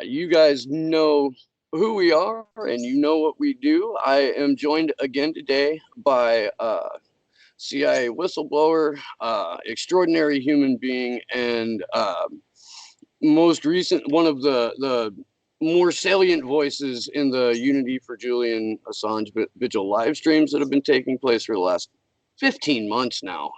You guys know who we are and you know what we do. I am joined again today by CIA whistleblower, extraordinary human being, and most recent one of the more salient voices in the Unity for Julian Assange vigil live streams that have been taking place for the last 15 months now.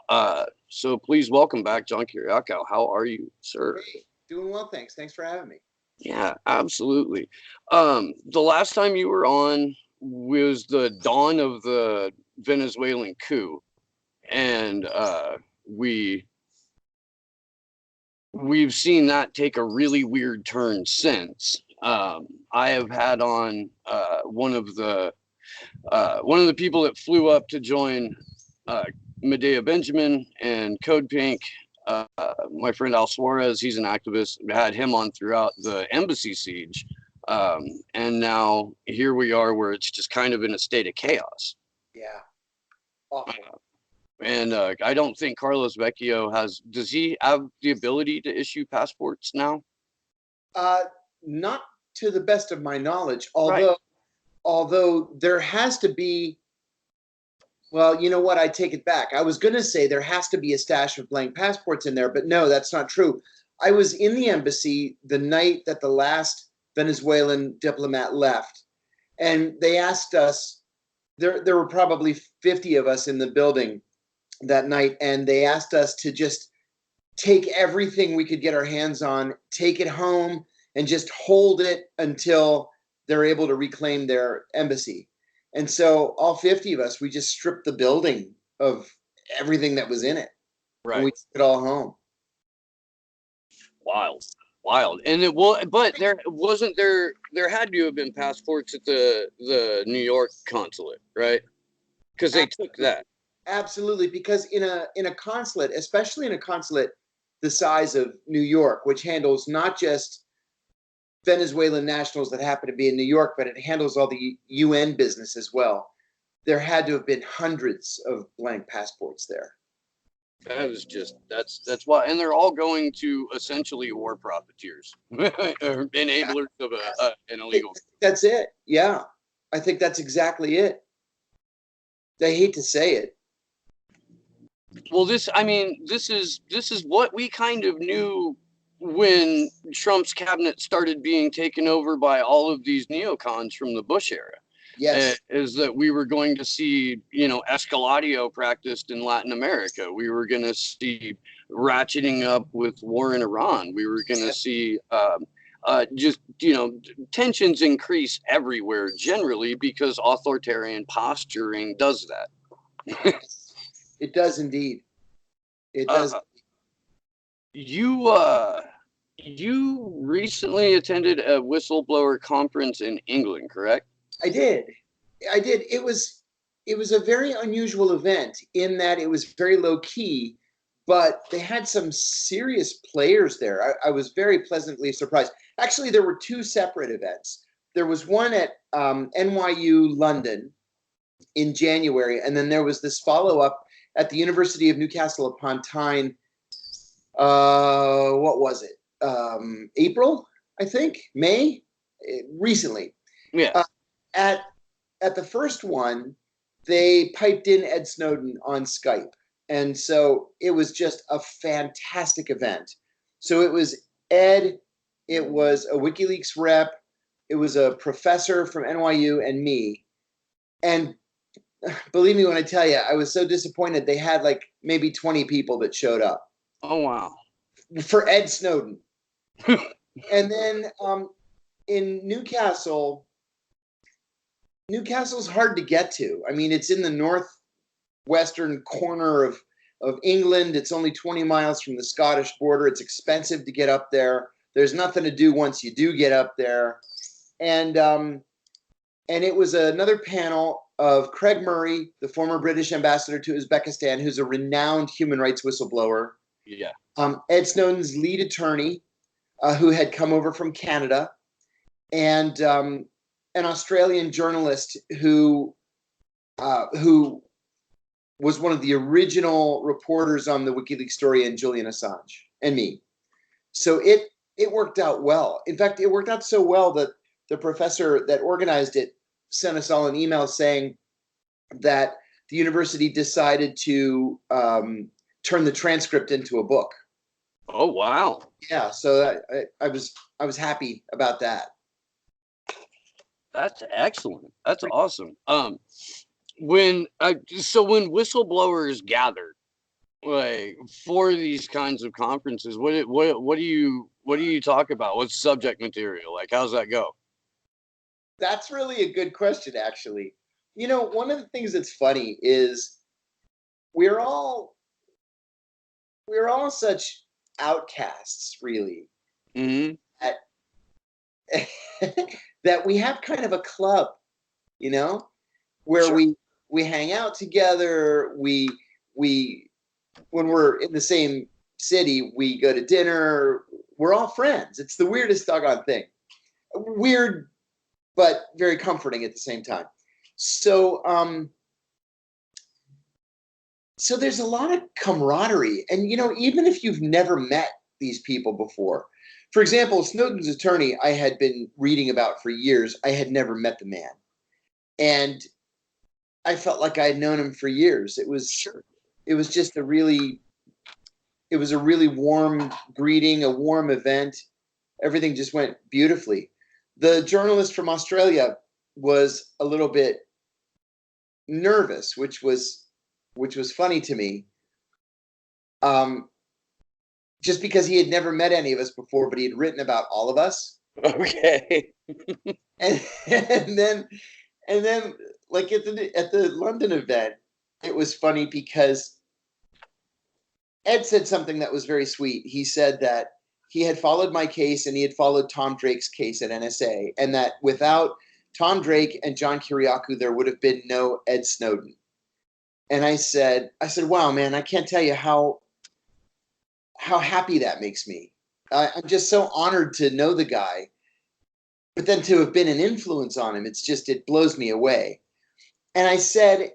So please welcome back John Kiriakou. How are you, sir? Great. Doing well, thanks. Thanks for having me. Yeah, absolutely. The last time you were on was the dawn of the Venezuelan coup, and we've seen that take a really weird turn since. I have had on one of the people that flew up to join Medea Benjamin and Code Pink. My friend Al Suarez, he's an activist. We had him on throughout the embassy siege, and now here we are, where it's just kind of in a state of chaos. Yeah. Awful. And I don't think Carlos Vecchio does he have the ability to issue passports now? Not to the best of my knowledge, Right. although there has to be, well, you know what, I take it back. I was going to say there has to be a stash of blank passports in there, but no, that's not true. I was in the embassy the night that the last Venezuelan diplomat left, and they asked us, there were probably 50 of us in the building that night, and they asked us to just take everything we could get our hands on, take it home, and just hold it until they're able to reclaim their embassy. And so all 50 of us, we just stripped the building of everything that was in it. Right. And we took it all home. Wild. And but there had to have been passports at the New York consulate, right? Because they took that. Absolutely, because in a consulate, especially in a consulate the size of New York, which handles not just Venezuelan nationals that happen to be in New York, but it handles all the UN business as well. There had to have been hundreds of blank passports there. That is just that's why, and they're all going to essentially war profiteers, or enablers of an illegal. That's it. Yeah, I think that's exactly it. They hate to say it. Well, this is what we kind of knew when Trump's cabinet started being taken over by all of these neocons from the Bush era. Yes. Is that we were going to see, escaladio practiced in Latin America. We were going to see ratcheting up with war in Iran. We were going to see tensions increase everywhere generally because authoritarian posturing does that. It does indeed. It does. You recently attended a whistleblower conference in England, correct? I did. It was a very unusual event in that it was very low key, but they had some serious players there. I was very pleasantly surprised. Actually, there were two separate events. There was one at NYU London in January, and then there was this follow-up at the University of Newcastle upon Tyne. What was it? April, I think, May, recently. Yeah. At the first one, they piped in Ed Snowden on Skype. And so it was just a fantastic event. So it was Ed, it was a WikiLeaks rep, it was a professor from NYU, and me. And believe me when I tell you, I was so disappointed. They had like maybe 20 people that showed up. Oh, wow. For Ed Snowden. And then in Newcastle's hard to get to. I mean, it's in the northwestern corner of England. It's only 20 miles from the Scottish border. It's expensive to get up there. There's nothing to do once you do get up there. And it was another panel of Craig Murray, the former British ambassador to Uzbekistan, who's a renowned human rights whistleblower. Yeah. Ed Snowden's lead attorney, who had come over from Canada, and an Australian journalist who was one of the original reporters on the WikiLeaks story, and Julian Assange, and me. So it worked out well. In fact, it worked out so well that the professor that organized it sent us all an email saying that the university decided to turn the transcript into a book. Oh, wow. Yeah, so I was happy about that. That's excellent. That's awesome. When whistleblowers gather, like for these kinds of conferences, what do you talk about? What's subject material? Like, how's that go? That's really a good question, actually. You know, one of the things that's funny is we're all we're all such outcasts, really, Hmm. that that we have kind of a club, you know, where Sure. we hang out together. We when we're in the same city, we go to dinner. We're all friends. It's the weirdest doggone thing. Weird, but very comforting at the same time. So, so there's a lot of camaraderie, and you know, even if you've never met these people before, for example, Snowden's attorney, I had been reading about for years. I had never met the man, and I felt like I had known him for years. Sure. It was just it was a really warm greeting, a warm event. Everything just went beautifully. The journalist from Australia was a little bit nervous, which was funny to me. Um, just because he had never met any of us before, but he had written about all of us. Okay. And and then and then like at the London event, it was funny because Ed said something that was very sweet. He said that he had followed my case and he had followed Tom Drake's case at NSA, and that without Tom Drake and John Kiriakou, there would have been no Ed Snowden. And I said, wow, man, I can't tell you how happy that makes me. I'm just so honored to know the guy, but then to have been an influence on him, it blows me away. And I said,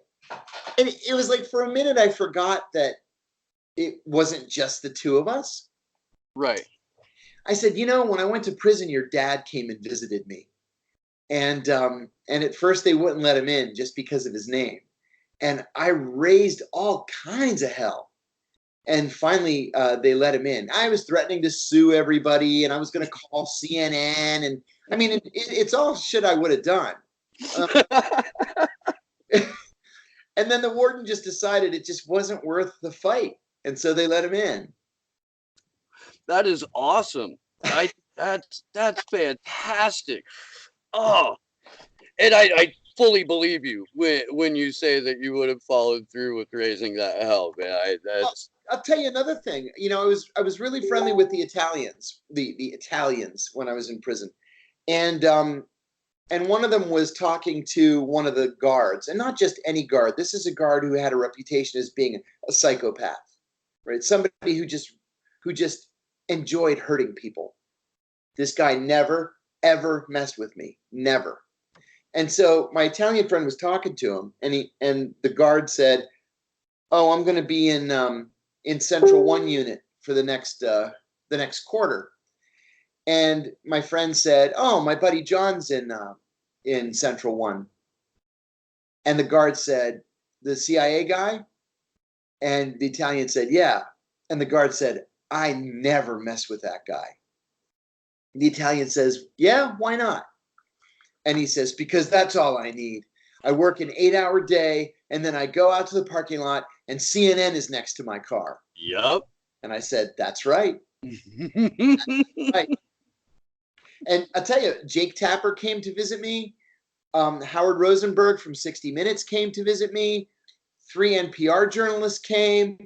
and it was like for a minute, I forgot that it wasn't just the two of us. Right. I said, you know, when I went to prison, your dad came and visited me, and at first they wouldn't let him in just because of his name, and I raised all kinds of hell, and finally they let him in. I was threatening to sue everybody, and I was going to call CNN, and I mean, it's all shit I would have done. Um, and then the warden just decided it just wasn't worth the fight, and so they let him in. That is awesome. I that's fantastic. Oh, and I fully believe you when you say that you would have followed through with raising that hell, man. I'll tell you another thing. You know, I was really friendly with the Italians, the Italians when I was in prison, and one of them was talking to one of the guards, and not just any guard. This is a guard who had a reputation as being a psychopath, right? Somebody who just enjoyed hurting people. This guy never ever messed with me, never. And so my Italian friend was talking to him, and the guard said, "Oh, I'm going to be in Central One unit for the next quarter." And my friend said, "Oh, my buddy John's in Central One." And the guard said, "The CIA guy?" And the Italian said, "Yeah." And the guard said, "I never mess with that guy." And the Italian says, "Yeah, why not?" And he says, "Because that's all I need. I work an 8-hour day, and then I go out to the parking lot, and CNN is next to my car." Yep. And I said, "That's right." Right. And I'll tell you, Jake Tapper came to visit me. Howard Rosenberg from 60 Minutes came to visit me. 3 NPR journalists came.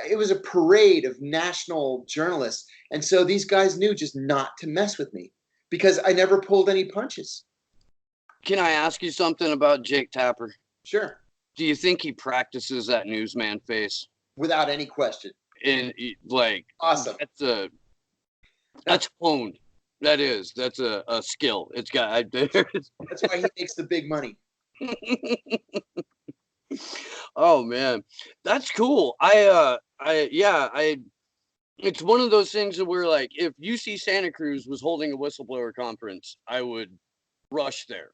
It was a parade of national journalists. And so these guys knew just not to mess with me because I never pulled any punches. Can I ask you something about Jake Tapper? Sure. Do you think he practices that newsman face? Without any question. And like, Awesome. that's honed. That's a skill. It's got. That's why he makes the big money. Oh man, that's cool. Yeah, It's one of those things where, like, if UC Santa Cruz was holding a whistleblower conference, I would rush there,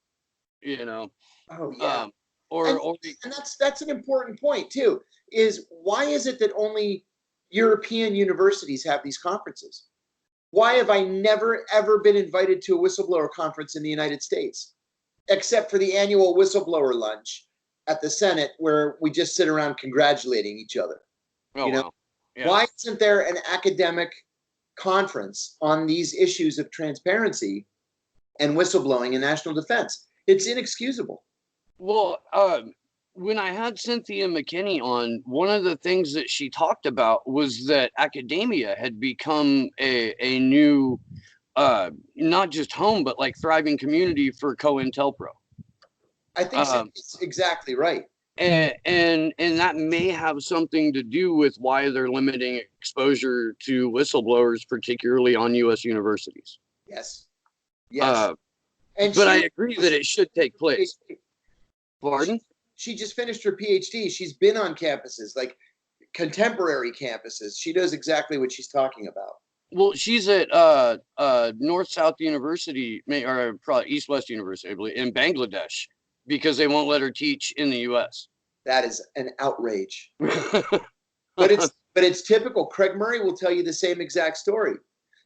you know. Oh yeah. Um, or And or and that's an important point too, is why is it that only European universities have these conferences? Why have I never ever been invited to a whistleblower conference in the United States, except for the annual whistleblower lunch at the Senate where we just sit around congratulating each other? oh You know, wow, yeah. why isn't there an academic conference on these issues of transparency and whistleblowing and national defense? It's inexcusable. Well, when I had Cynthia McKinney on, one of the things that she talked about was that academia had become a new, not just home, but like thriving community for COINTELPRO. I think it's exactly right. And that may have something to do with why they're limiting exposure to whistleblowers, particularly on U.S. universities. Yes. Yes. Uh, And but I she agree that it should take place. she, Pardon? she just finished her PhD. She's been on campuses, like contemporary campuses. She knows exactly what she's talking about. Well, she's at North South University, or probably East West University, I believe, in Bangladesh, because they won't let her teach in the U.S. That is an outrage. But it's typical. Craig Murray will tell you the same exact story.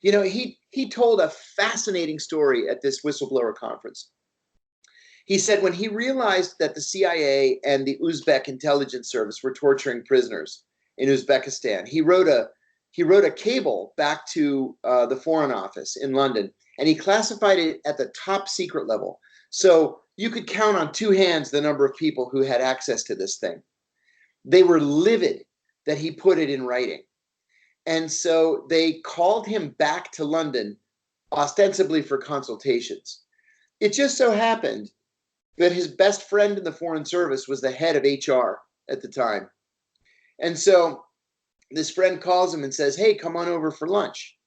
You know, he told a fascinating story at this whistleblower conference. He said when he realized that the CIA and the Uzbek intelligence service were torturing prisoners in Uzbekistan, he wrote a cable back to the Foreign Office in London, and he classified it at the top secret level. So you could count on two hands the number of people who had access to this thing. They were livid that he put it in writing. And so they called him back to London, ostensibly for consultations. It just so happened that his best friend in the Foreign Service was the head of HR at the time. And so this friend calls him and says, "Hey, come on over for lunch."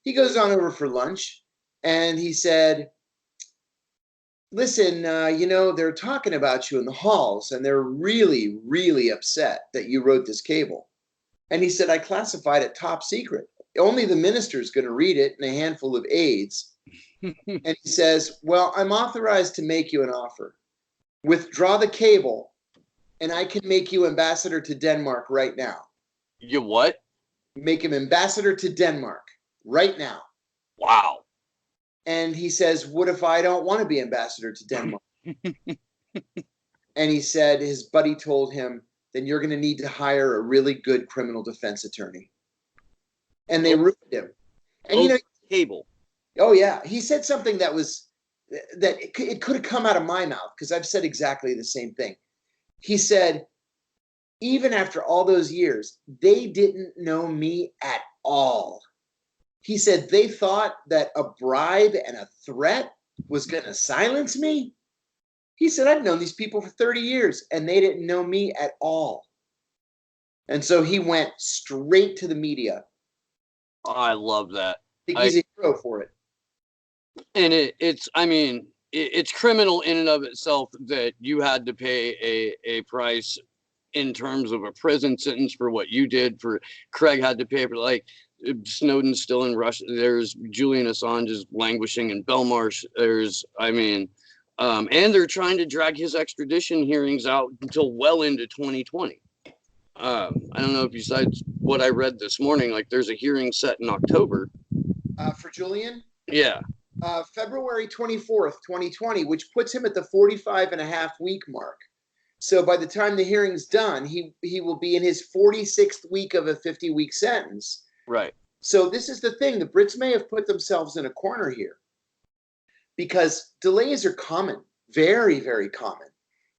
He goes on over for lunch and he said, "Listen, they're talking about you in the halls and they're really, really upset that you wrote this cable." And he said, "I classified it top secret. Only the minister's going to read it and a handful of aides." And he says, "Well, I'm authorized to make you an offer. Withdraw the cable and I can make you ambassador to Denmark right now." You what? Make him ambassador to Denmark right now. Wow. And he says, "What if I don't want to be ambassador to Denmark?" And he said his buddy told him, "Then you're going to need to hire a really good criminal defense attorney." And they ruined him. And cable. Oh yeah, he said something that it could have come out of my mouth because I've said exactly the same thing. He said, "Even after all those years, they didn't know me at all." He said they thought that a bribe and a threat was going to silence me. He said, "I've known these people for 30 years and they didn't know me at all." And so he went straight to the media. Oh, I love that. I think he's a hero for it. And it's criminal in and of itself that you had to pay a price in terms of a prison sentence for what you did. For Craig had to pay for, like, Snowden's still in Russia. There's Julian Assange is languishing in Belmarsh. And they're trying to drag his extradition hearings out until well into 2020. I don't know if besides what I read this morning, like there's a hearing set in October. For Julian? Yeah. February 24th, 2020, which puts him at the 45 and a half week mark. So by the time the hearing's done, he will be in his 46th week of a 50-week sentence. Right. So this is the thing. The Brits may have put themselves in a corner here because delays are common, very, very common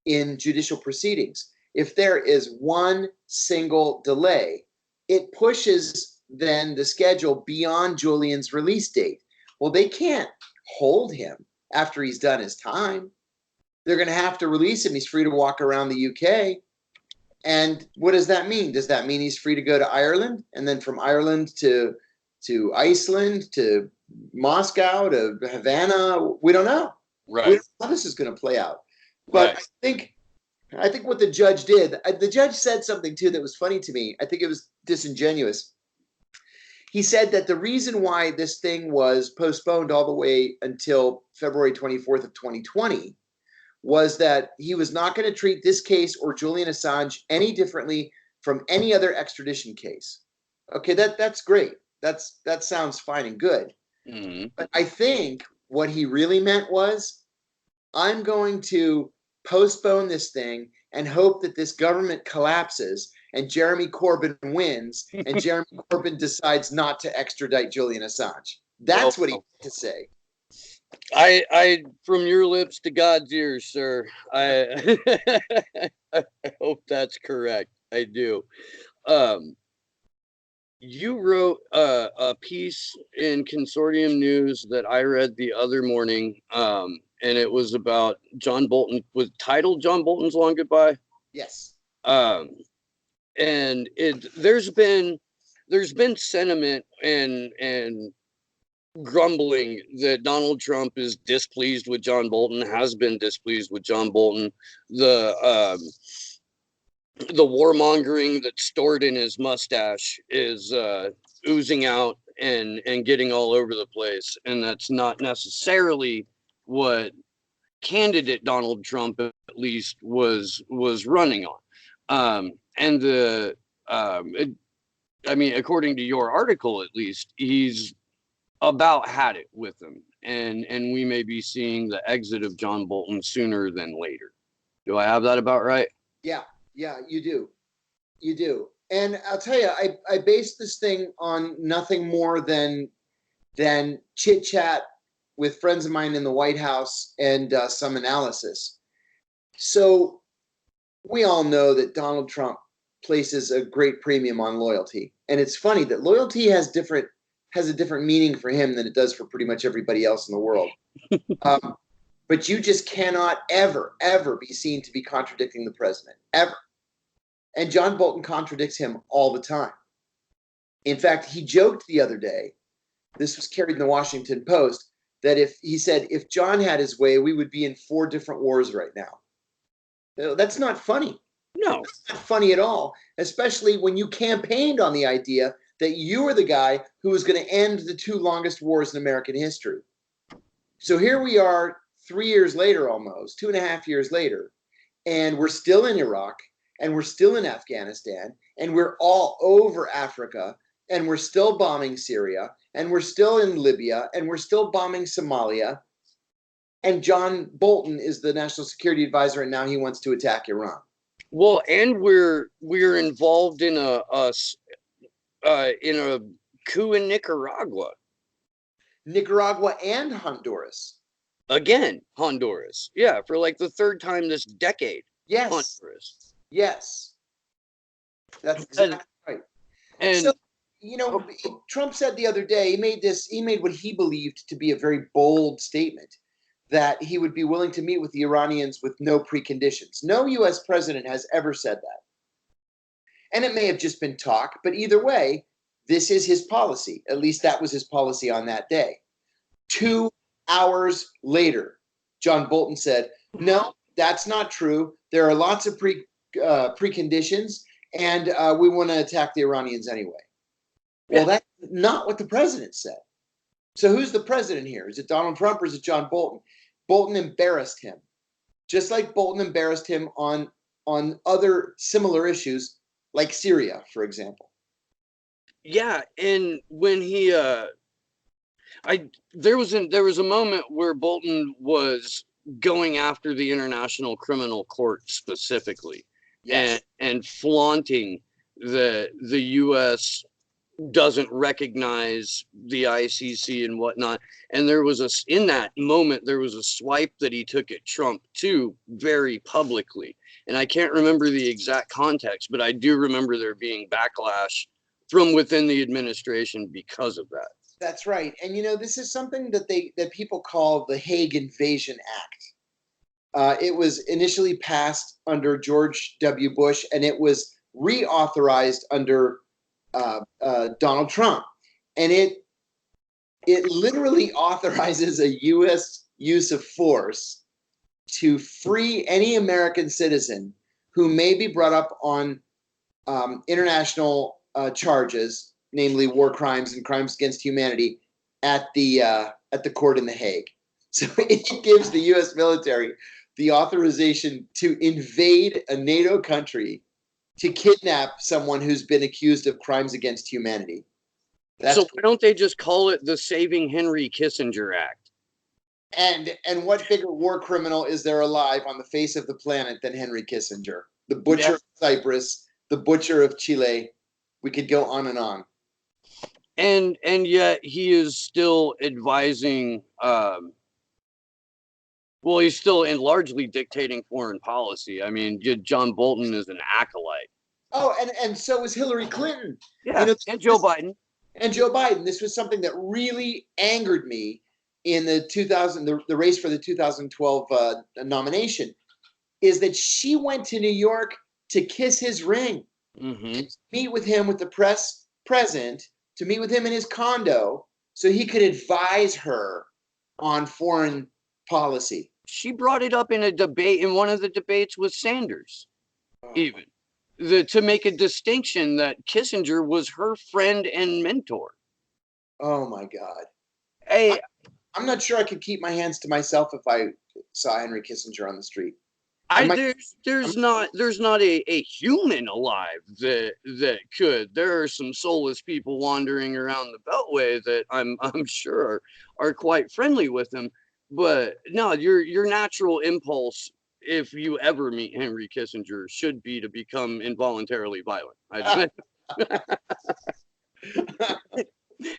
in judicial proceedings. If there is one single delay, it pushes then the schedule beyond Julian's release date. Well, they can't hold him after he's done his time. They're going to have to release him. He's free to walk around the UK. And what does that mean? Does that mean he's free to go to Ireland? And then from Ireland to Iceland, to Moscow, to Havana? We don't know. Right. We don't know how this is going to play out. But right. I think what the judge did, the judge said something too that was funny to me. I think it was disingenuous. he said that the reason why this thing was postponed all the way until February 24th of 2020 was that he was not going to treat this case or Julian Assange any differently from any other extradition case. Okay, that's great. That sounds fine and good. Mm-hmm. But I think what he really meant was, I'm going to postpone this thing and hope that this government collapses and Jeremy Corbyn wins and Jeremy Corbyn decides not to extradite Julian Assange. That's what he meant to say. I from your lips to God's ears, sir. I I hope that's correct. I do. You wrote a piece in Consortium News that I read the other morning, and it was about John Bolton, was titled John Bolton's Long Goodbye. Yes. And there's been sentiment and grumbling that Donald Trump is displeased with John Bolton, has been displeased with John Bolton. The warmongering that's stored in his mustache is oozing out and getting all over the place, and that's not necessarily what candidate Donald Trump at least was running on. And I mean, according to your article, at least, he's about had it with them, and we may be seeing the exit of John Bolton sooner than later. Do I have that about right? Yeah, you do. And I'll tell you, I based this thing on nothing more than chit chat with friends of mine in the White House and some analysis. So we all know that Donald Trump places a great premium on loyalty, and it's funny that loyalty has a different meaning for him than it does for pretty much everybody else in the world. But you just cannot ever be seen to be contradicting the president, ever. And John Bolton contradicts him all the time. In fact, he joked the other day, this was carried in the Washington Post, that if John had his way, we would be in 4 different wars right now. That's not funny. No. That's not funny at all, especially when you campaigned on the idea that you were the guy who was going to end the 2 longest wars in American history. So here we are 3 years later, almost 2.5 years later, and we're still in Iraq, and we're still in Afghanistan, and we're all over Africa, and we're still bombing Syria, and we're still in Libya, and we're still bombing Somalia. And John Bolton is the national security advisor, and now he wants to attack Iran. Well, and we're involved in a coup in Nicaragua. Nicaragua and Honduras. Again, Honduras. Yeah, for like the 3rd time this decade. Yes. Honduras. Yes. That's exactly right. And so, Trump said the other day, he made what he believed to be a very bold statement, that he would be willing to meet with the Iranians with no preconditions. No U.S. president has ever said that. And it may have just been talk, but either way, this is his policy. At least that was his policy on that day. 2 hours later, John Bolton said, no, that's not true. There are lots of preconditions, and we want to attack the Iranians anyway. Well, that's not what the president said. So who's the president here? Is it Donald Trump or is it John Bolton? Bolton embarrassed him, just like Bolton embarrassed him on other similar issues like Syria, for example. Yeah, and when he there was a moment where Bolton was going after the International Criminal Court specifically, Yes. and flaunting the U.S. doesn't recognize the ICC and whatnot. And in that moment, there was a swipe that he took at Trump too, very publicly. And I can't remember the exact context, but I do remember there being backlash from within the administration because of that. That's right. And this is something that people call the Hague Invasion Act. It was initially passed under George W. Bush, and it was reauthorized under Donald Trump. And it literally authorizes a U.S. use of force to free any American citizen who may be brought up on international charges, namely war crimes and crimes against humanity, at the court in The Hague. So it gives the U.S. military the authorization to invade a NATO country to kidnap someone who's been accused of crimes against humanity. So why don't they just call it the Saving Henry Kissinger Act? And what bigger war criminal is there alive on the face of the planet than Henry Kissinger? The butcher of Cyprus, the butcher of Chile. We could go on and on. And yet he is still advising. Well, he's still largely dictating foreign policy. I mean, John Bolton is an acolyte. Oh, and so is Hillary Clinton. Yeah, and Joe Biden. And Joe Biden. This was something that really angered me in the race for the 2012 nomination, is that she went to New York to kiss his ring, to meet with him with the press present, to meet with him in his condo so he could advise her on foreign policy. She brought it up in a debate, in one of the debates with Sanders, even to make a distinction that Kissinger was her friend and mentor. Oh my God. Hey, I'm not sure I could keep my hands to myself if I saw Henry Kissinger on the street. There's not a human alive that could. There are some soulless people wandering around the Beltway that I'm sure are quite friendly with him. But no, your natural impulse, if you ever meet Henry Kissinger, should be to become involuntarily violent.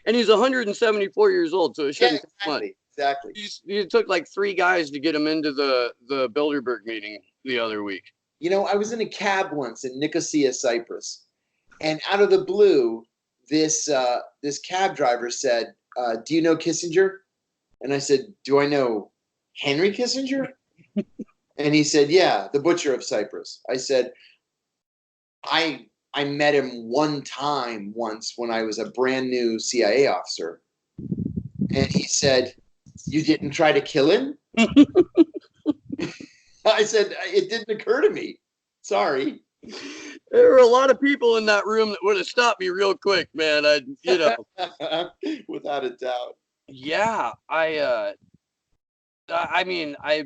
And he's 174 years old, so it shouldn't take much. Exactly. It took like 3 guys to get him into the Bilderberg meeting the other week. You know, I was in a cab once in Nicosia, Cyprus, and out of the blue, this cab driver said, "Do you know Kissinger?" And I said, "Do I know Henry Kissinger?" And he said, "Yeah, the butcher of Cyprus." I said, I met him one time once when I was a brand new CIA officer. And he said, "You didn't try to kill him?" I said, "It didn't occur to me. Sorry." There were a lot of people in that room that would have stopped me real quick, man. Without a doubt. Yeah, I mean, I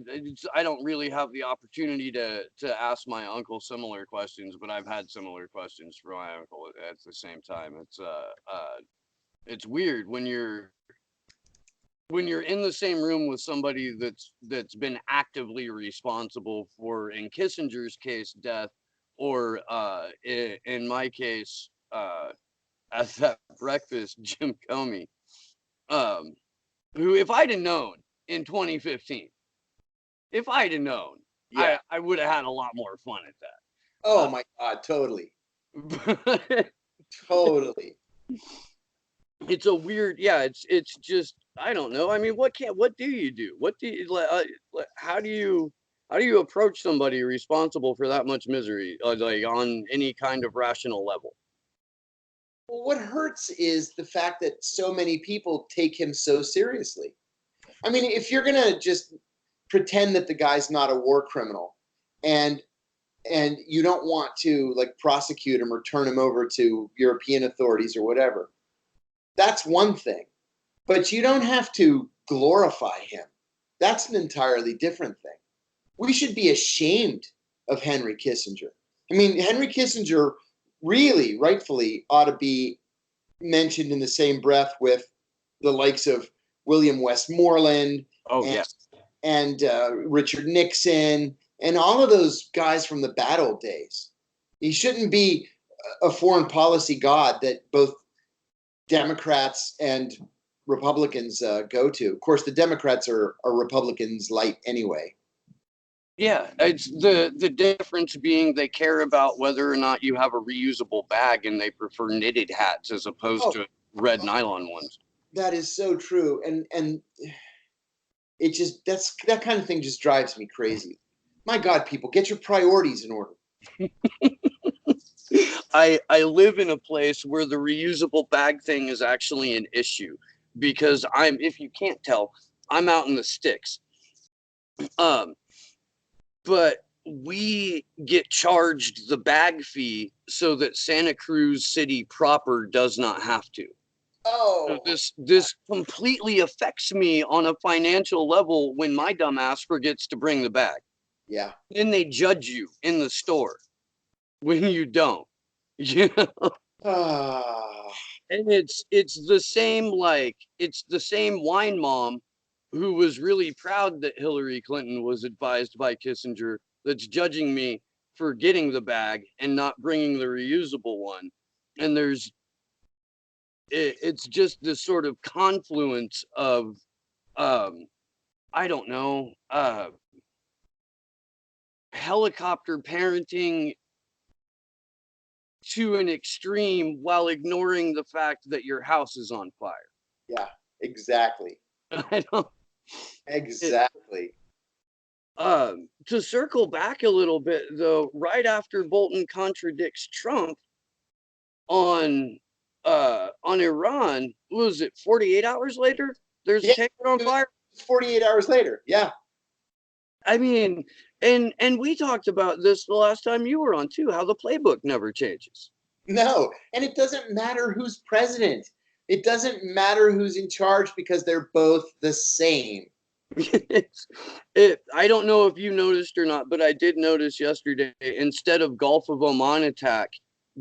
don't really have the opportunity to ask my uncle similar questions, but I've had similar questions from my uncle at the same time. It's weird when you're in the same room with somebody that's been actively responsible for, in Kissinger's case, death, or in my case, at that breakfast, Jim Comey, who, if I'd have known in 2015, if I'd have known, yeah, I would have had a lot more fun at that. Oh my God, totally. Totally. It's a weird, yeah, it's just, I don't know. I mean, what do you do? How do you approach somebody responsible for that much misery, like on any kind of rational level? Well, what hurts is the fact that so many people take him so seriously. I mean, if you're gonna just pretend that the guy's not a war criminal, and you don't want to like prosecute him or turn him over to European authorities or whatever, that's one thing. But you don't have to glorify him. That's an entirely different thing. We should be ashamed of Henry Kissinger. I mean, Henry Kissinger really, rightfully, ought to be mentioned in the same breath with the likes of William Westmoreland, and Richard Nixon, and all of those guys from the bad old days. He shouldn't be a foreign policy god that both Democrats and Republicans go to. Of course, the Democrats are Republicans light anyway. Yeah, it's the difference being they care about whether or not you have a reusable bag, and they prefer knitted hats as opposed to red nylon ones. That is so true, and it just that kind of thing just drives me crazy. My God, people, get your priorities in order. I live in a place where the reusable bag thing is actually an issue, because if you can't tell, I'm out in the sticks. But we get charged the bag fee so that Santa Cruz City proper does not have to. So Oh, this completely affects me on a financial level when my dumbass forgets to bring the bag. yeah. Then they judge you in the store when you don't. You know? Ah, And it's the same wine mom who was really proud that Hillary Clinton was advised by Kissinger that's judging me for getting the bag and not bringing the reusable one. And it's just this sort of confluence of um I don't know, helicopter parenting to an extreme while ignoring the fact that your house is on fire. yeah, exactly. I don't it, Exactly. to circle back a little bit though, right after Bolton contradicts Trump on Iran, was it 48 hours later? There's a Yeah, tanker on it was fire. 48 hours later. Yeah. I mean, and we talked about this the last time you were on too, how the playbook never changes. No, and it doesn't matter who's president. It doesn't matter who's in charge because they're both the same. I don't know if you noticed or not, but I did notice yesterday, instead of Gulf of Oman attack,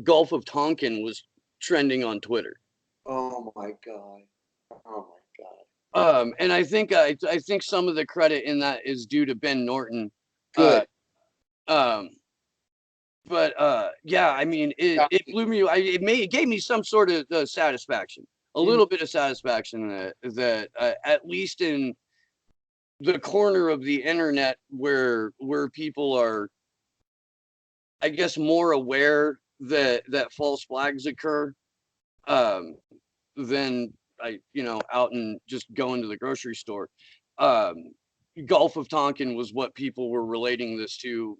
Gulf of Tonkin was trending on Twitter. Oh my God. Oh my God. And I think some of the credit in that is due to Ben Norton. Uh, Good. um, but yeah, I mean, it blew me. It gave me some sort of satisfaction, a Mhm. little bit of satisfaction that at least in the corner of the internet where people are, I guess, more aware that false flags occur, um, than out and just going to the grocery store. Um, Gulf of Tonkin was what people were relating this to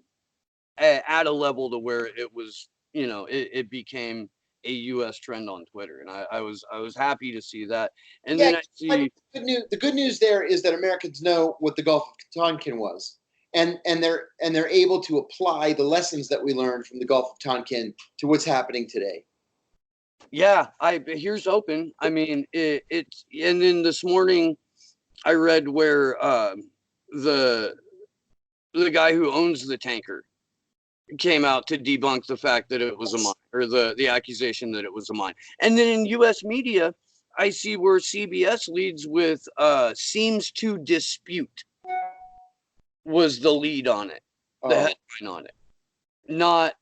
at a level to where it was, it became a U.S. trend on Twitter, and I was happy to see that. And Yeah, then I see, the good news there is that Americans know what the Gulf of Tonkin was. And they're able to apply the lessons that we learned from the Gulf of Tonkin to what's happening today. yeah, here's open. I mean, it's and then this morning I read where the the guy who owns the tanker came out to debunk the fact that it was a mine, or the accusation that it was a mine. And then in U.S. media, I see where CBS leads with seems to dispute was the lead on it, the Oh, headline on it, not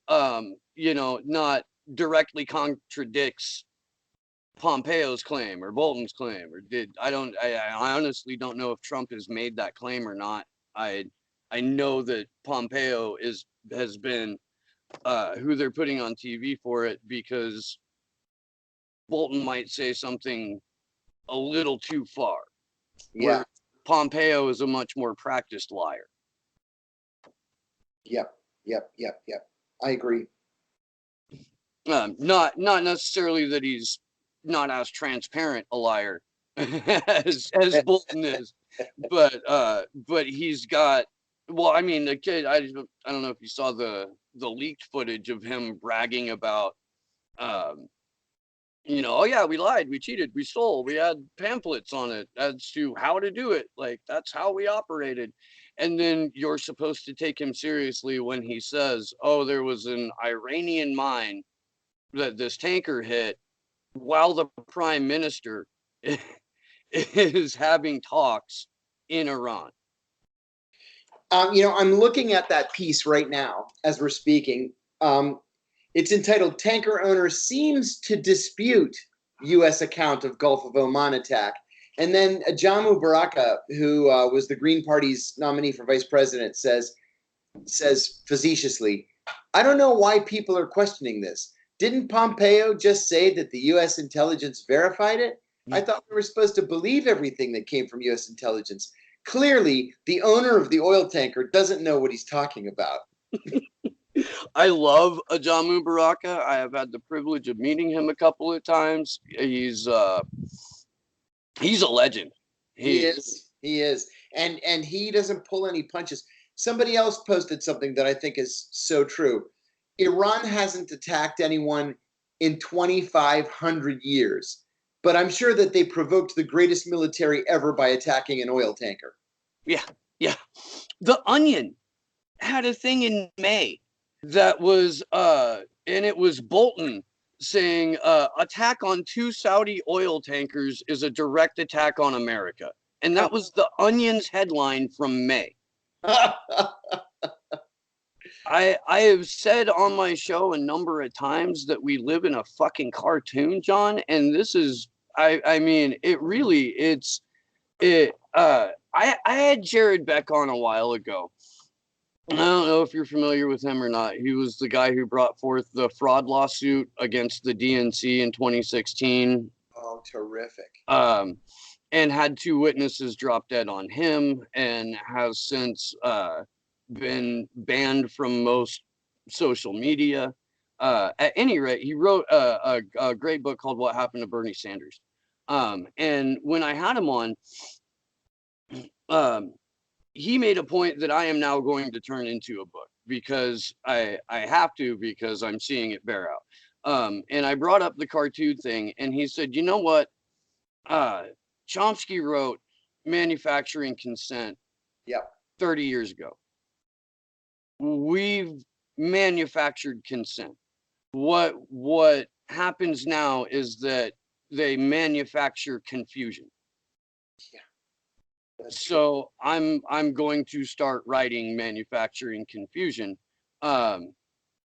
not directly contradicts Pompeo's claim or Bolton's claim, or did I honestly don't know if Trump has made that claim or not. I I know that Pompeo has been who they're putting on TV for it, because Bolton might say something a little too far, yeah. where Pompeo is a much more practiced liar. Yep. Yep. Yep. Yep. I agree. Not necessarily that he's not as transparent a liar as Bolton is, but he's got. Well, I mean, the kid. I don't know if you saw the leaked footage of him bragging about um, oh yeah, we lied, we cheated, we stole, we had pamphlets on it as to how to do it. Like, that's how we operated. And then you're supposed to take him seriously when he says, oh, there was an Iranian mine that this tanker hit while the prime minister is having talks in Iran. I'm looking at that piece right now as we're speaking. It's entitled "Tanker Owner Seems to Dispute U.S. Account of Gulf of Oman Attack." And then Jamu Baraka, who was the Green Party's nominee for vice president, says facetiously, "I don't know why people are questioning this. Didn't Pompeo just say that the U.S. intelligence verified it? I thought we were supposed to believe everything that came from U.S. intelligence. Clearly, the owner of the oil tanker doesn't know what he's talking about." I love Ajamu Baraka. I have had the privilege of meeting him a couple of times. He's a legend. He He is. He is. And he doesn't pull any punches. Somebody else posted something that I think is so true. Iran hasn't attacked anyone in 2,500 years, but I'm sure that they provoked the greatest military ever by attacking an oil tanker. Yeah, yeah. The Onion had a thing in May that was, and it was Bolton saying, attack on 2 Saudi oil tankers is a direct attack on America. And that was the Onion's headline from May. I have said on my show a number of times that we live in a fucking cartoon, John, and this is, I mean, it really, I had Jared Beck on a while ago. I don't know if you're familiar with him or not. He was the guy who brought forth the fraud lawsuit against the DNC in 2016. Oh, terrific. And had 2 witnesses drop dead on him, and has since been banned from most social media. At any rate, he wrote a great book called What Happened to Bernie Sanders. And when I had him on, he made a point that I am now going to turn into a book, because I have to, because I'm seeing it bear out. And I brought up the cartoon thing, and he said, you know what? Chomsky wrote Manufacturing Consent 30 years ago. We've manufactured consent. What happens now is that they manufacture confusion. Yeah. So I'm going to start writing Manufacturing Confusion in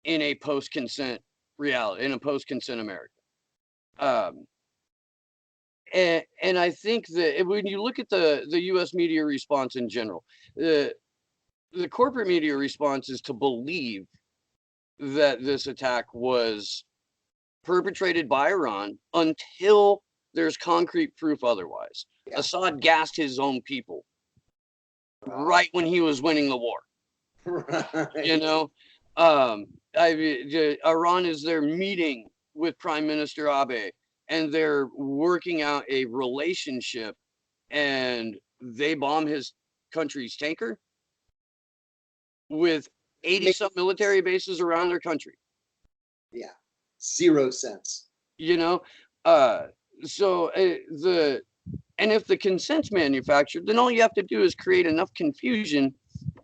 a post-consent reality, in a post-consent America. And I think that when you look at the U.S. media response in general, the corporate media response is to believe that this attack was perpetrated by Iran until there's concrete proof otherwise. Yeah. Assad gassed his own people right when he was winning the war. Right. You know, Iran is there meeting with Prime Minister Abe, and they're working out a relationship, and they bomb his country's tanker with 80-some military bases around their country. Yeah, 0 sense. You know, so and if the consent's manufactured, then all you have to do is create enough confusion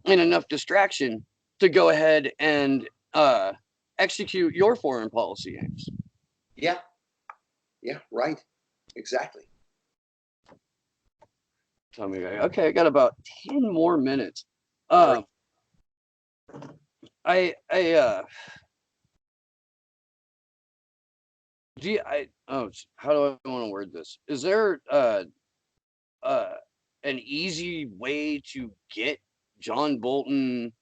and enough distraction to go ahead and execute your foreign policy aims. Yeah. Yeah, right. Exactly. Tell me, okay, I got about 10 more minutes. How do I want to word this? Is there an easy way to get John Bolton,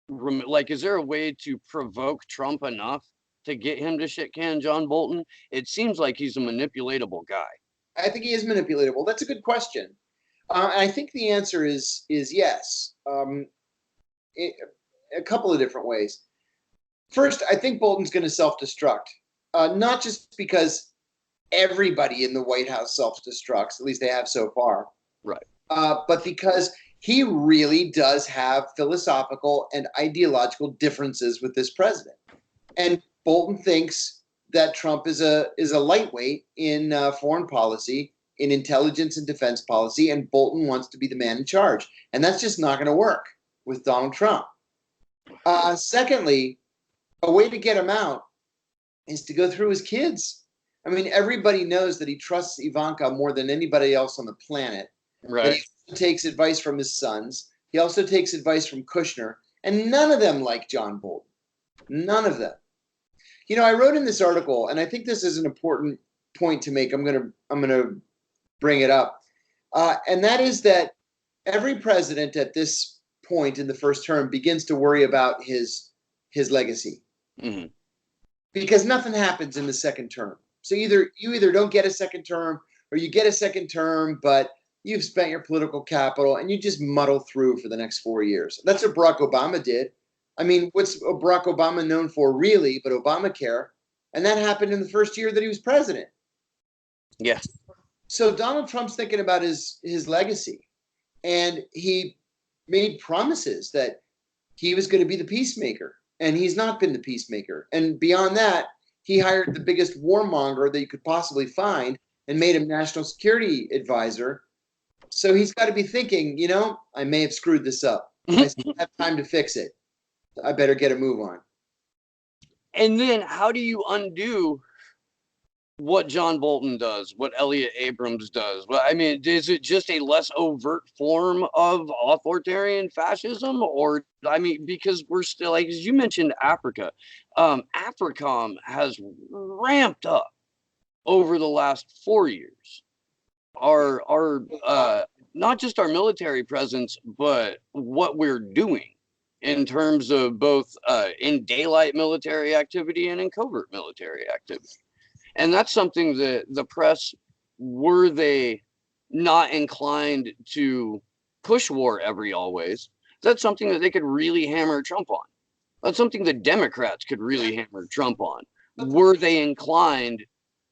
like, is there a way to provoke Trump enough to get him to shit can John Bolton? It seems like he's a manipulatable guy. I think he is manipulatable. That's a good question. I think the answer is yes. A couple of different ways. First, I think Bolton's going to self-destruct, not just because everybody in the White House self-destructs, at least they have so far, right? But because he really does have philosophical and ideological differences with this president, and Bolton thinks that Trump is a lightweight in foreign policy, in intelligence and defense policy, and Bolton wants to be the man in charge, and that's just not going to work with Donald Trump. Secondly, a way to get him out is to go through his kids. I mean, everybody knows that he trusts Ivanka more than anybody else on the planet. Right. He takes advice from his sons. He also takes advice from Kushner, and none of them like John Bolton. None of them. You know, I wrote in this article, and I think this is an important point to make. I'm gonna bring it up, and that is that every president at this point in the first term begins to worry about his legacy, because nothing happens in the second term. So you either don't get a second term, or you get a second term, but you've spent your political capital and you just muddle through for the next 4 years. That's what Barack Obama did. I mean, what's Barack Obama known for really, but Obamacare, and that happened in the first year that he was president. Yes. So Donald Trump's thinking about his legacy, and he made promises that he was going to be the peacemaker, and he's not been the peacemaker. And beyond that, he hired the biggest warmonger that you could possibly find and made him national security advisor. So he's got to be thinking, I may have screwed this up. I still have time to fix it. I better get a move on. And then how do you undo what John Bolton does, what Elliot Abrams does? Well, I mean, is it just a less overt form of authoritarian fascism? Or, I mean, because we're still, like, as you mentioned, Africa, AFRICOM has ramped up over the last 4 years. Our not just our military presence, but what we're doing in terms of both in daylight military activity and in covert military activity. And that's something that the press, were they not inclined to push war every always, that's something that they could really hammer Trump on. That's something the Democrats could really hammer Trump on. Were they inclined?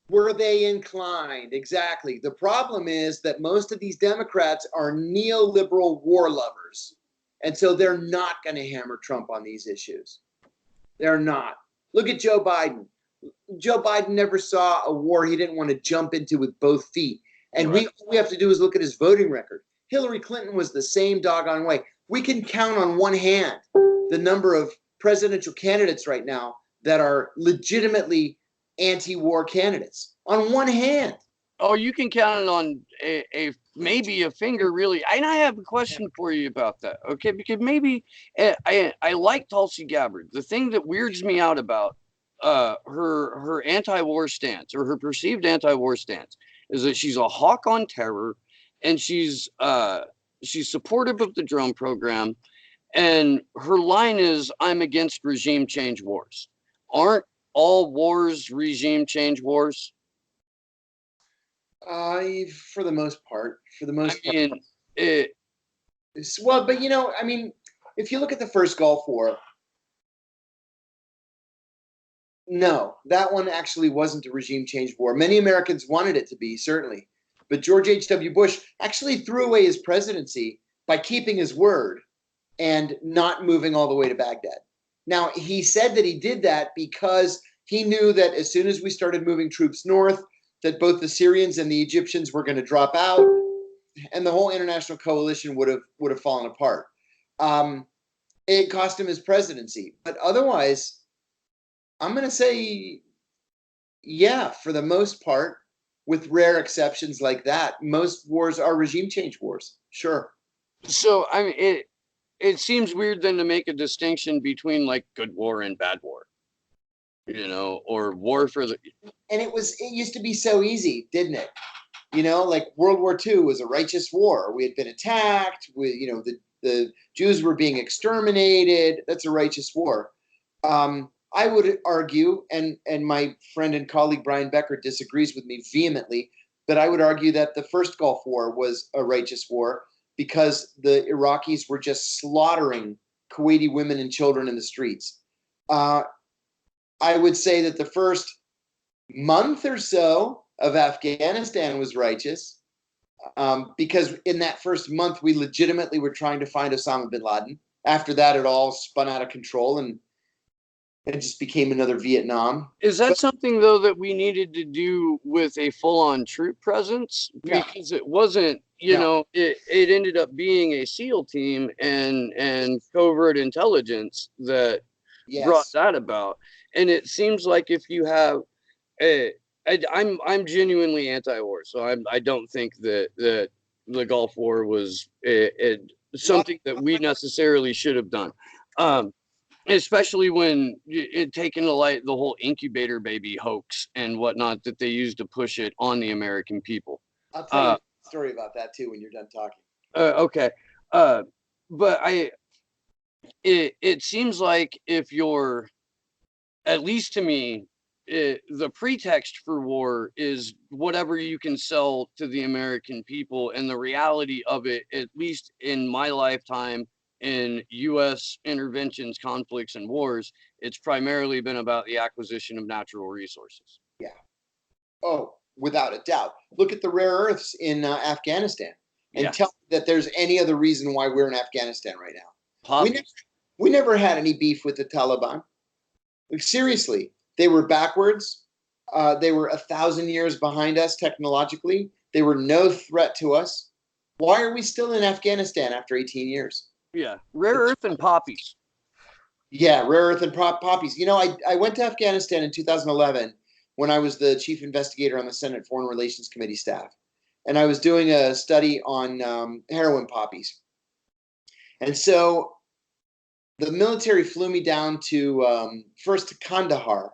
Were they inclined? Exactly. The problem is that most of these Democrats are neoliberal war lovers. And so they're not going to hammer Trump on these issues. They're not. Look at Joe Biden. Joe Biden never saw a war he didn't want to jump into with both feet. And all we have to do is look at his voting record. Hillary Clinton was the same doggone way. We can count on one hand the number of presidential candidates right now that are legitimately anti-war candidates. On one hand. Oh, you can count on a maybe a finger, really. And I have a question for you about that, okay? Because maybe I like Tulsi Gabbard. The thing that weirds me out about her anti-war stance, or her perceived anti-war stance, is that she's a hawk on terror, and she's supportive of the drone program, and her line is, "I'm against regime change wars." Aren't all wars regime change wars? For the most part. It, well, but if you look at the first Gulf War, no, that one actually wasn't a regime change war. Many Americans wanted it to be, certainly. But George H.W. Bush actually threw away his presidency by keeping his word and not moving all the way to Baghdad. Now, he said that he did that because he knew that as soon as we started moving troops north, that both the Syrians and the Egyptians were going to drop out, and the whole international coalition would have fallen apart. It cost him his presidency. But otherwise, I'm going to say, yeah, for the most part, with rare exceptions like that, most wars are regime change wars. Sure. So, I mean, it seems weird then to make a distinction between like good war and bad war, or war for the. And it used to be so easy, didn't it? Like World War II was a righteous war. We had been attacked. The Jews were being exterminated. That's a righteous war. I would argue, and my friend and colleague Brian Becker disagrees with me vehemently, but I would argue that the first Gulf War was a righteous war because the Iraqis were just slaughtering Kuwaiti women and children in the streets. I would say that the first month or so of Afghanistan was righteous because in that first month, we legitimately were trying to find Osama bin Laden. After that, it all spun out of control and it just became another Vietnam. Is that something, though, that we needed to do with a full-on troop presence? Because it wasn't, it ended up being a SEAL team and covert intelligence that brought that about. And it seems like if you have I'm genuinely anti-war, so I don't think that the Gulf War was something that we necessarily should have done. Especially when it taken to light the whole incubator baby hoax and whatnot that they used to push it on the American people. I'll tell you a story about that too when you're done talking. Okay. But it seems like if you're, at least to me, the pretext for war is whatever you can sell to the American people, and the reality of it, at least in my lifetime, in U.S. interventions, conflicts, and wars, it's primarily been about the acquisition of natural resources. Yeah. Oh, without a doubt. Look at the rare earths in Afghanistan. and Yeah. tell me that there's any other reason why we're in Afghanistan right now. Poppies. We never had any beef with the Taliban. Like, seriously, they were backwards. They were 1,000 years behind us technologically. They were no threat to us. Why are we still in Afghanistan after 18 years? Yeah. Rare earth and poppies. Yeah, rare earth and poppies. You know, I went to Afghanistan in 2011 when I was the chief investigator on the Senate Foreign Relations Committee staff. And I was doing a study on heroin poppies. And so the military flew me down to first to Kandahar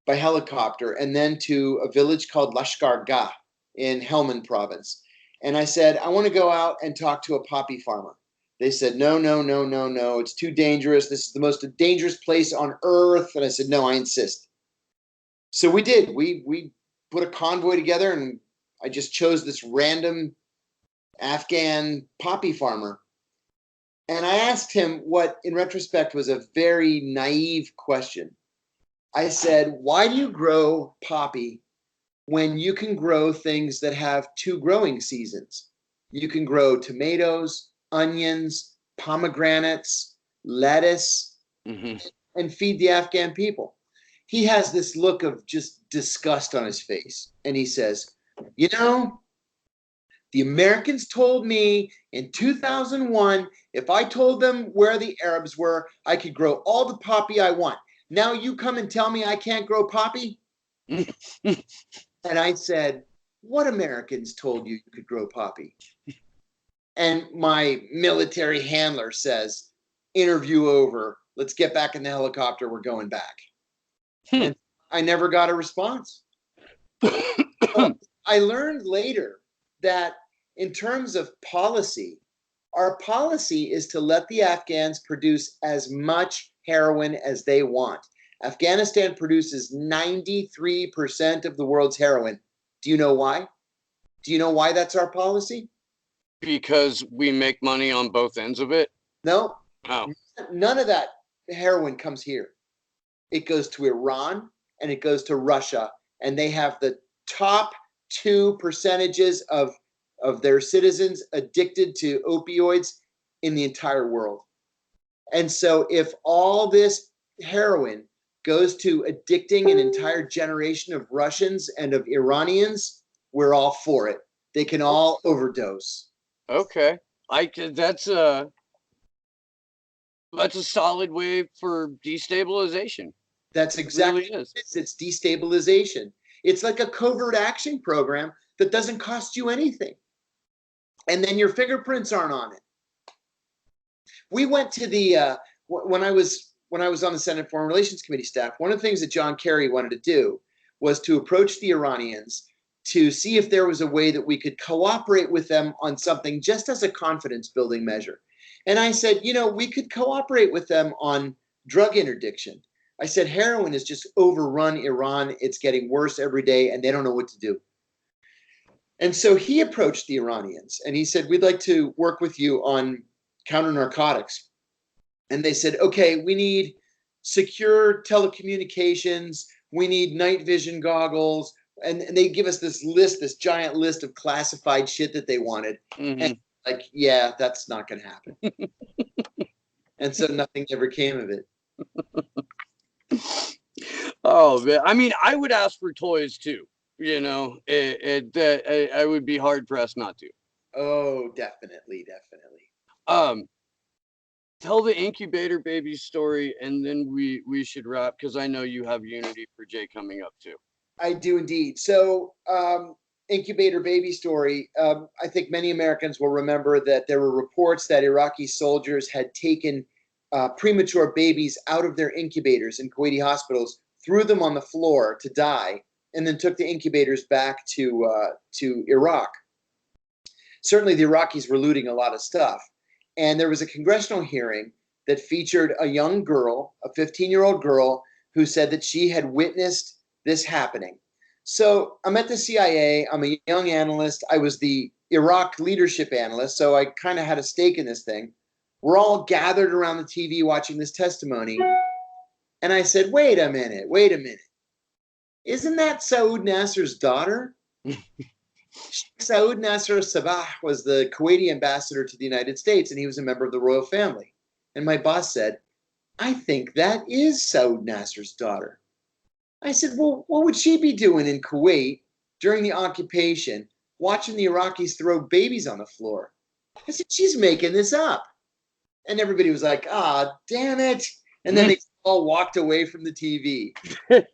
by helicopter and then to a village called Lashkar Gah in Helmand province. And I said, I want to go out and talk to a poppy farmer. They said, no, no, no, no, no. It's too dangerous. This is the most dangerous place on earth. And I said, no, I insist. So we did. We put a convoy together, and I just chose this random Afghan poppy farmer. And I asked him what, in retrospect, was a very naive question. I said, why do you grow poppy when you can grow things that have 2 growing seasons? You can grow tomatoes, onions, pomegranates, lettuce, and feed the Afghan people. He has this look of just disgust on his face. And he says, you know, the Americans told me in 2001, if I told them where the Arabs were, I could grow all the poppy I want. Now you come and tell me I can't grow poppy? And I said, what Americans told you you could grow poppy? And my military handler says, interview over. Let's get back in the helicopter. We're going back. And I never got a response. I learned later that in terms of policy, our policy is to let the Afghans produce as much heroin as they want. Afghanistan produces 93% of the world's heroin. Do you know why? Do you know why that's our policy? Because we make money on both ends of it? No. Oh. None of that heroin comes here. It goes to Iran and it goes to Russia, and they have the top 2 percentages of their citizens addicted to opioids in the entire world. And so if all this heroin goes to addicting an entire generation of Russians and of Iranians, we're all for it. They can all overdose. Okay. That's a solid way for destabilization. That's exactly it really is. It's destabilization. It's like a covert action program that doesn't cost you anything. And then your fingerprints aren't on it. We went to the when I was on the Senate Foreign Relations Committee staff, one of the things that John Kerry wanted to do was to approach the Iranians to see if there was a way that we could cooperate with them on something just as a confidence building measure. And I said, you know, we could cooperate with them on drug interdiction. I said, heroin has just overrun Iran. It's getting worse every day, and they don't know what to do. And so he approached the Iranians, and he said, we'd like to work with you on counter narcotics. And they said, okay, we need secure telecommunications. We need night vision goggles. And they give us this list, this giant list of classified shit that they wanted. And like, yeah, that's not going to happen. And so nothing ever came of it. Oh, man. I mean, I would ask for toys too. You know, I would be hard pressed not to. Oh, definitely. Tell the incubator baby story, and then we should wrap, because I know you have Unity for Jay coming up too. I do indeed. So, incubator baby story. I think many Americans will remember that there were reports that Iraqi soldiers had taken premature babies out of their incubators in Kuwaiti hospitals, threw them on the floor to die, and then took the incubators back to Iraq. Certainly, the Iraqis were looting a lot of stuff. And there was a congressional hearing that featured a young girl, a 15-year-old girl, who said that she had witnessed this happening. So I'm at the CIA. I'm a young analyst. I was the Iraq leadership analyst, so I kind of had a stake in this thing. We're all gathered around the TV watching this testimony. And I said, wait a minute. Isn't that Saud Nasser's daughter? Sheikh Saud Nasser Sabah was the Kuwaiti ambassador to the United States, and he was a member of the royal family. And my boss said, I think that is Saud Nasser's daughter. I said, well, what would she be doing in Kuwait during the occupation, watching the Iraqis throw babies on the floor? I said, she's making this up. And everybody was like, ah, damn it. And then they all walked away from the TV. And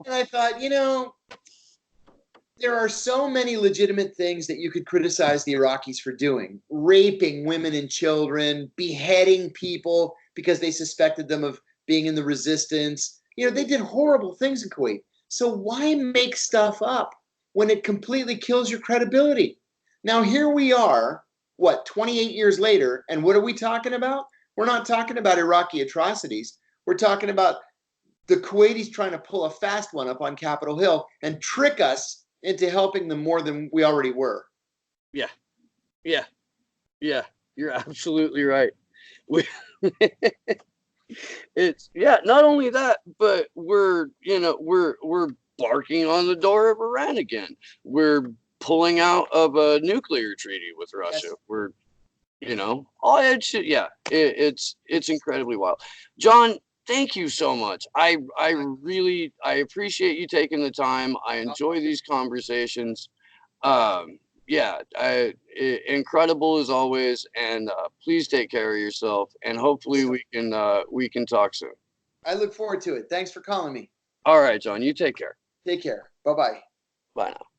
I thought, there are so many legitimate things that you could criticize the Iraqis for doing: raping women and children, beheading people because they suspected them of being in the resistance. They did horrible things in Kuwait. So why make stuff up when it completely kills your credibility? Now, here we are, 28 years later, and what are we talking about? We're not talking about Iraqi atrocities. We're talking about the Kuwaitis trying to pull a fast one up on Capitol Hill and trick us into helping them more than we already were. Yeah. You're absolutely right. It's not only that, but we're barking on the door of Iran again. We're pulling out of a nuclear treaty with Russia. Yes. We're it's incredibly wild. John, thank you so much. I appreciate you taking the time. I enjoy these conversations. Incredible as always. And please take care of yourself. And hopefully we can talk soon. I look forward to it. Thanks for calling me. All right, John. You take care. Take care. Bye-bye. Bye now.